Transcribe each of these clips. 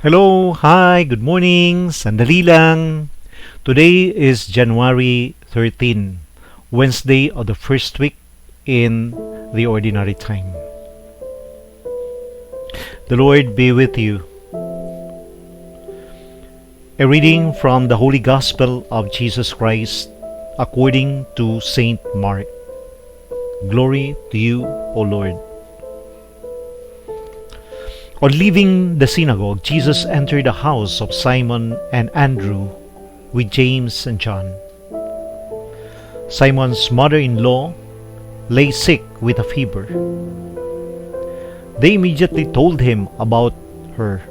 Hello, hi, good morning, sandali lang. Today is January 13, Wednesday of the first week in the ordinary time. The Lord be with you. A reading from the Holy Gospel of Jesus Christ according to Saint Mark. Glory to you, O Lord. On leaving the synagogue, Jesus entered the house of Simon and Andrew with James and John. Simon's mother-in-law lay sick with a fever. They immediately told him about her.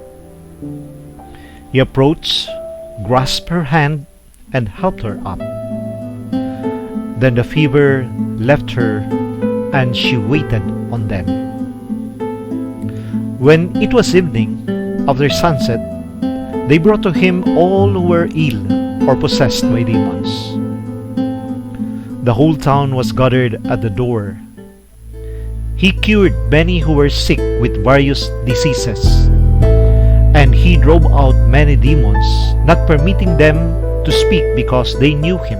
He approached, grasped her hand, and helped her up. Then the fever left her, and she waited on them. When it was evening, after sunset, they brought to him all who were ill or possessed by demons. The whole town was gathered at the door. He cured many who were sick with various diseases, and he drove out many demons, not permitting them to speak because they knew him.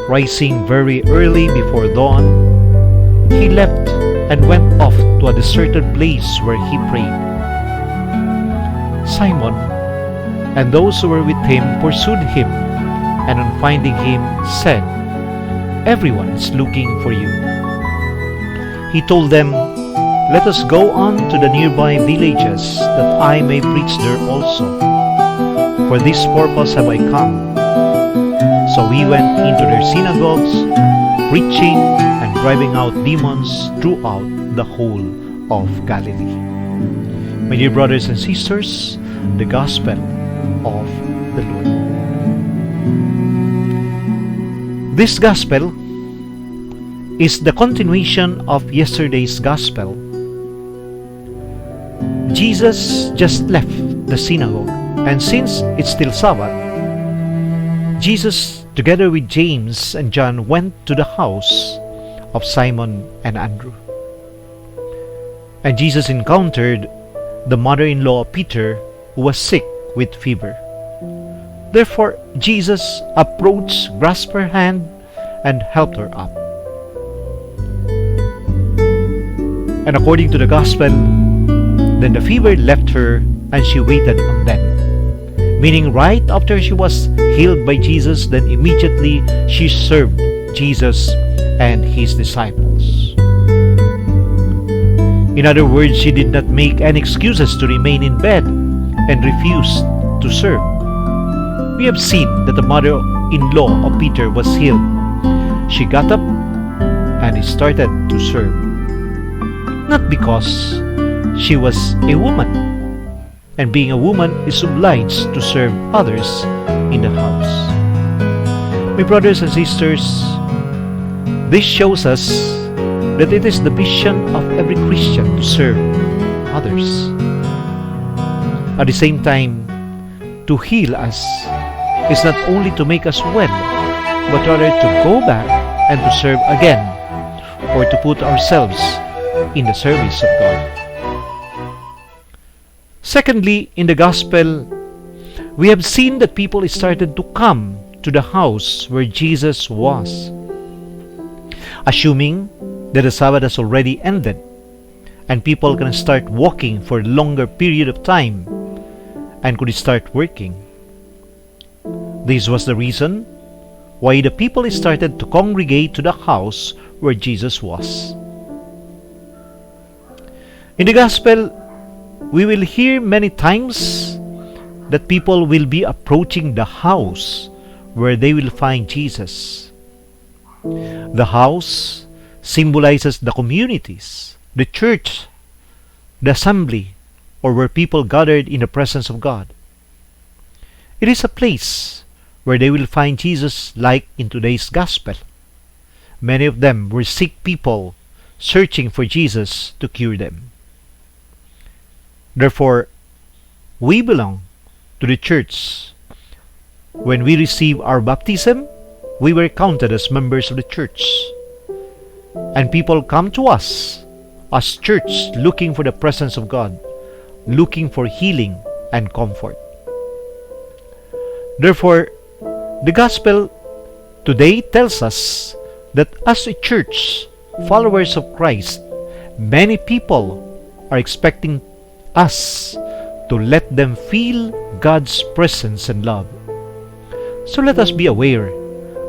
Rising very early before dawn, he left and went off to a deserted place where he prayed. Simon and those who were with him pursued him, and on finding him said, "Everyone is looking for you." He told them, "Let us go on to the nearby villages, that I may preach there also. For this purpose have I come." So he went into their synagogues, preaching and driving out demons throughout the whole of Galilee. My dear brothers and sisters, the Gospel of the Lord. This Gospel is the continuation of yesterday's Gospel. Jesus just left the synagogue, and since it's still Sabbath, Jesus, together with James and John, went to the house of Simon and Andrew. And Jesus encountered the mother-in-law of Peter, who was sick with fever. Therefore, Jesus approached, grasped her hand, and helped her up. And according to the Gospel, then the fever left her, and she waited on them. Meaning, right after she was healed by Jesus, then immediately she served Jesus and his disciples. In other words, she did not make any excuses to remain in bed and refused to serve. We have seen that the mother-in-law of Peter was healed. She got up and started to serve. Not because she was a woman, and being a woman is obliged to serve others in the house. My brothers and sisters, this shows us that it is the mission of every Christian to serve others. At the same time, to heal us is not only to make us well, but rather to go back and to serve again, or to put ourselves in the service of God. Secondly, in the Gospel, we have seen that people started to come to the house where Jesus was, assuming that the Sabbath has already ended and people can start walking for a longer period of time and could start working. This was the reason why the people started to congregate to the house where Jesus was. In the Gospel, we will hear many times that people will be approaching the house where they will find Jesus. The house symbolizes the communities, the church, the assembly, or where people gathered in the presence of God. It is a place where they will find Jesus, like in today's Gospel. Many of them were sick people searching for Jesus to cure them. Therefore, we belong to the church. When we receive our baptism, we were counted as members of the church. And people come to us as church looking for the presence of God, looking for healing and comfort. Therefore, the Gospel today tells us that as a church, followers of Christ, many people are expecting us to let them feel God's presence and love. So let us be aware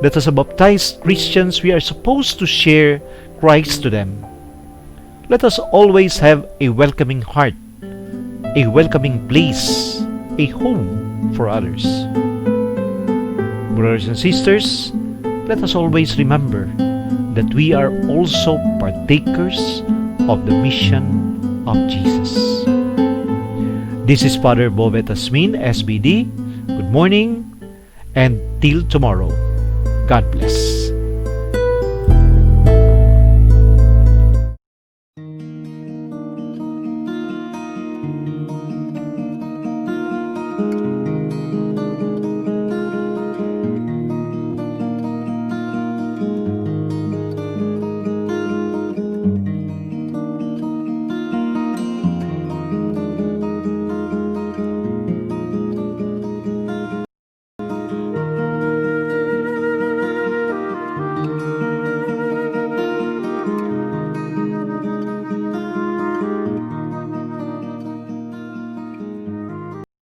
that as a baptized Christians, we are supposed to share Christ to them. Let us always have a welcoming heart, a welcoming place, a home for others. Brothers and sisters, let us always remember that we are also partakers of the mission of Jesus. This is Father BOBET Jazmin, SBD. Good morning and till tomorrow. God bless.